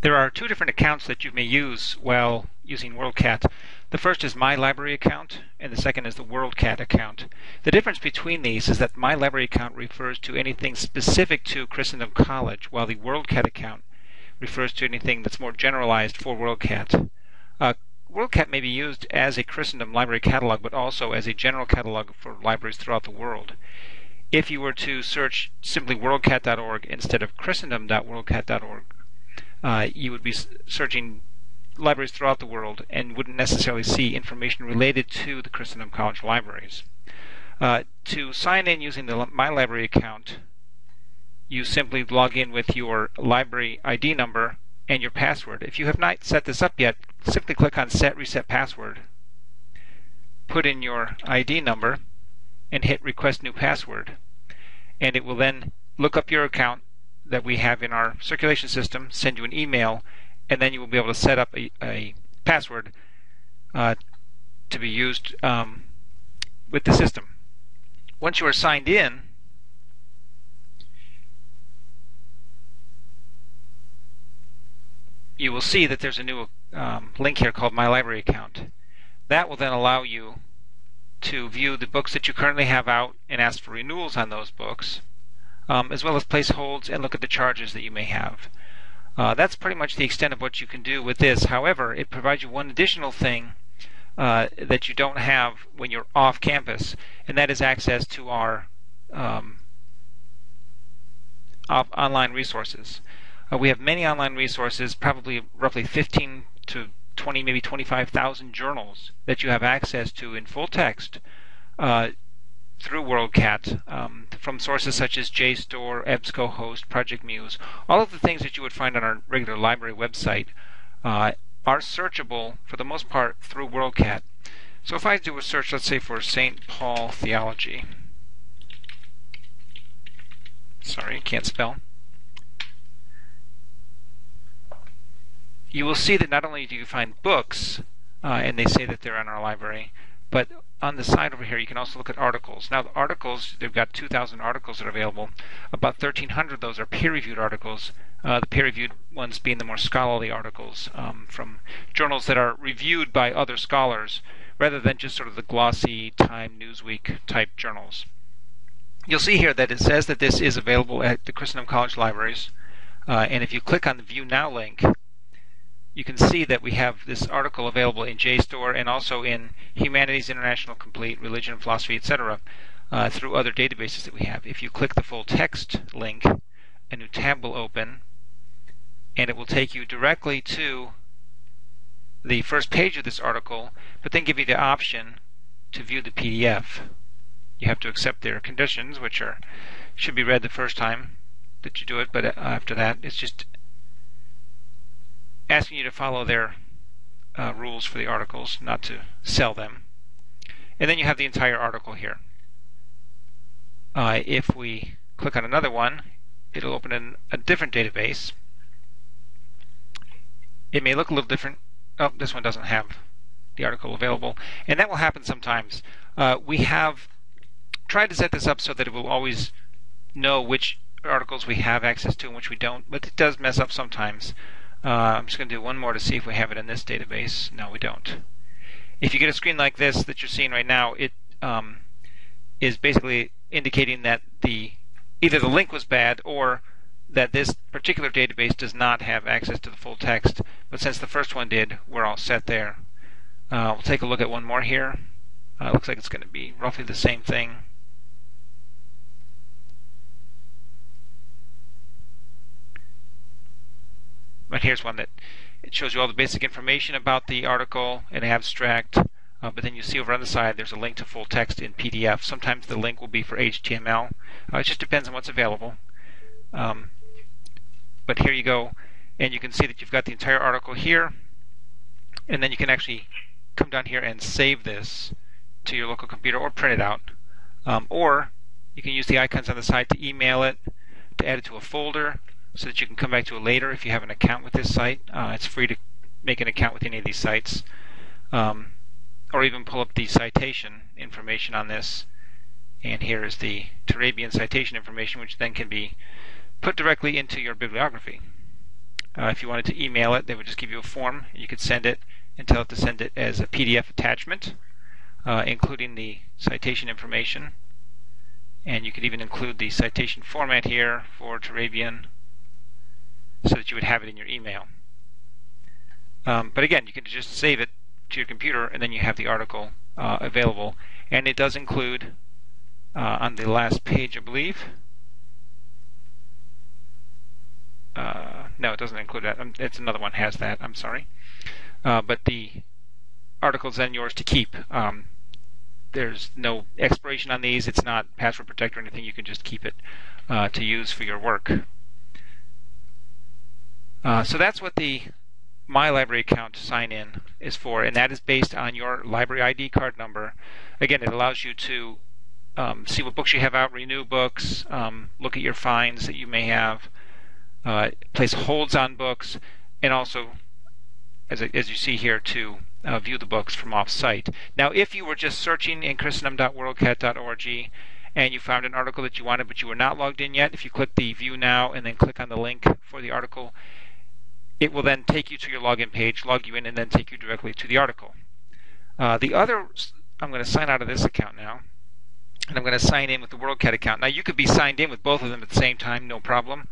There are two different accounts that you may use while using WorldCat. The first is My Library account, and the second is the WorldCat account. The difference between these is that My Library account refers to anything specific to Christendom College, while the WorldCat account refers to anything that's more generalized for WorldCat. WorldCat may be used as a Christendom library catalog, but also as a general catalog for libraries throughout the world. If you were to search simply worldcat.org instead of christendom.worldcat.org, you would be searching libraries throughout the world and wouldn't necessarily see information related to the Christendom College libraries. To sign in using the My Library account, you simply log in with your library ID number and your password. If you have not set this up yet, simply click on Set Reset Password, put in your ID number, and hit Request New Password. And it will then look up your account that we have in our circulation system, send you an email, and then you will be able to set up a password to be used with the system. Once you are signed in, you will see that there's a new link here called My Library Account. That will then allow you to view the books that you currently have out and ask for renewals on those books, as well as place holds and look at the charges that you may have. That's pretty much the extent of what you can do with this. However, it provides you one additional thing that you don't have when you're off campus, and that is access to our online resources. We have many online resources, probably roughly 15 to 20, maybe 25,000 journals that you have access to in full text through WorldCat, from sources such as JSTOR, EBSCOhost, Project Muse. All of the things that you would find on our regular library website are searchable for the most part through WorldCat. So if I do a search, let's say for St. Paul Theology. Sorry, I can't spell. You will see that not only do you find books, and they say that they're in our library, but on the side over here you can also look at articles. Now the articles, they've got 2,000 articles that are available. About 1,300 of those are peer-reviewed articles, the peer-reviewed ones being the more scholarly articles from journals that are reviewed by other scholars, rather than just sort of the glossy Time, Newsweek type journals. You'll see here that it says that this is available at the Christendom College libraries, and if you click on the View Now link, you can see that we have this article available in JSTOR and also in Humanities International Complete, Religion and Philosophy, etc., through other databases that we have. If you click the full text link, a new tab will open, and it will take you directly to the first page of this article, but then give you the option to view the PDF. You have to accept their conditions, which should be read the first time that you do it, but after that it's just asking you to follow their rules for the articles, not to sell them. And then you have the entire article here. If we click on another one, it'll open in a different database. It may look a little different. Oh, this one doesn't have the article available, and that will happen sometimes. We have tried to set this up so that it will always know which articles we have access to and which we don't, but it does mess up sometimes. I'm just going to do one more to see if we have it in this database. No, we don't. If you get a screen like this that you're seeing right now, it is basically indicating that either the link was bad or that this particular database does not have access to the full text. But since the first one did, we're all set there. We'll take a look at one more here. Looks like it's going to be roughly the same thing. But here's one that it shows you all the basic information about the article, an abstract, but then you see over on the side there's a link to full text in PDF. Sometimes the link will be for HTML. It just depends on what's available. But here you go, and you can see that you've got the entire article here, and then you can actually come down here and save this to your local computer or print it out. Or you can use the icons on the side to email it, to add it to a folder, so that you can come back to it later if you have an account with this site. It's free to make an account with any of these sites, or even pull up the citation information on this. And here is the Turabian citation information, which then can be put directly into your bibliography. If you wanted to email it, they would just give you a form. You could send it and tell it to send it as a PDF attachment, including the citation information. And you could even include the citation format here for Turabian so that you would have it in your email. But again, you can just save it to your computer and then you have the article available. And it does include, on the last page, I believe, no, it doesn't include that. It's another one has that. I'm sorry. But the article's then yours to keep. There's no expiration on these. It's not password protected or anything. You can just keep it to use for your work. So that's what the My Library account sign-in is for, and that is based on your library ID card number. Again, it allows you to see what books you have out, renew books, look at your finds that you may have, place holds on books, and also, as you see here, to view the books from off-site. Now, if you were just searching in christendom.worldcat.org and you found an article that you wanted but you were not logged in yet, if you click the View Now and then click on the link for the article, it will then take you to your login page, log you in, and then take you directly to the article. I'm going to sign out of this account now, and I'm going to sign in with the WorldCat account. Now, you could be signed in with both of them at the same time, no problem.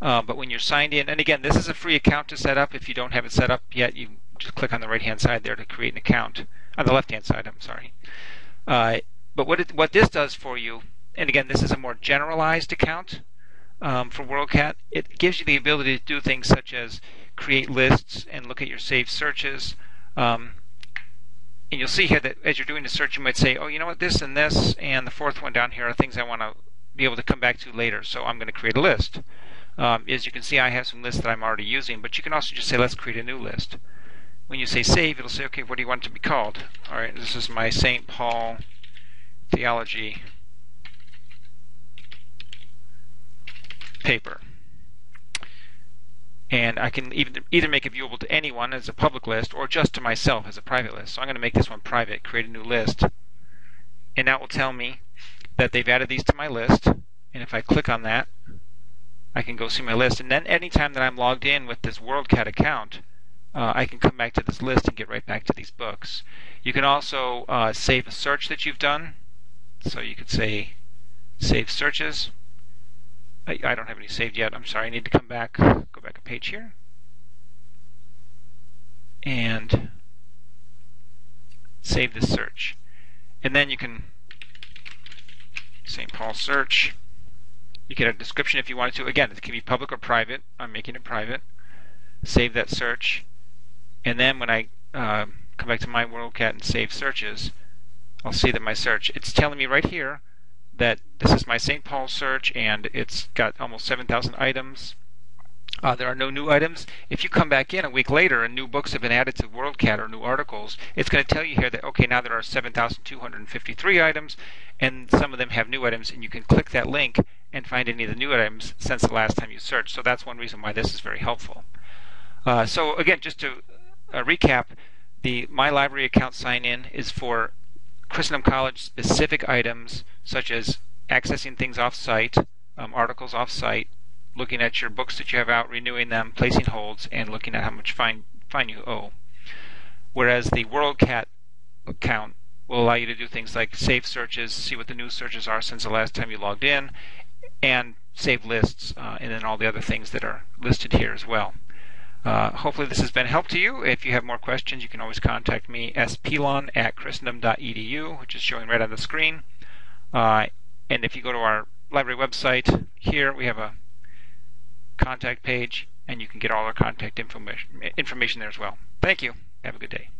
But when you're signed in, and again, this is a free account to set up. If you don't have it set up yet, you just click on the right-hand side there to create an account. On the left-hand side, I'm sorry. But what this does for you, and again, this is a more generalized account for WorldCat. It gives you the ability to do things such as create lists and look at your saved searches. And you'll see here that as you're doing the search, you might say, oh, you know what, this and this, and the fourth one down here are things I want to be able to come back to later, so I'm going to create a list. As you can see, I have some lists that I'm already using, but you can also just say, let's create a new list. When you say save, it'll say, okay, what do you want it to be called? All right, this is my St. Paul Theology paper. And I can either make it viewable to anyone as a public list or just to myself as a private list. So I'm going to make this one private, create a new list. And that will tell me that they've added these to my list. And if I click on that, I can go see my list. And then anytime that I'm logged in with this WorldCat account, I can come back to this list and get right back to these books. You can also save a search that you've done. So you could say save searches. I don't have any saved yet. I'm sorry. I need to go back a page here. And save this search. And then you can St. Paul search. You can add a description if you wanted to. Again, it can be public or private. I'm making it private. Save that search. And then when I come back to my WorldCat and save searches, I'll see that my search, it's telling me right here that this is my St. Paul search, and it's got almost 7,000 items. There are no new items. If you come back in a week later and new books have been added to WorldCat or new articles, it's going to tell you here that, okay, now there are 7,253 items, and some of them have new items, and you can click that link and find any of the new items since the last time you searched. So that's one reason why this is very helpful. So again, just to recap, the My Library account sign-in is for Christendom College specific items, such as accessing things off-site, articles off-site, looking at your books that you have out, renewing them, placing holds, and looking at how much fine you owe. Whereas the WorldCat account will allow you to do things like save searches, see what the new searches are since the last time you logged in, and save lists, and then all the other things that are listed here as well. Hopefully this has been a help to you. If you have more questions, you can always contact me, spelon@christendom.edu, which is showing right on the screen. And if you go to our library website, here we have a contact page, and you can get all our contact information there as well. Thank you. Have a good day.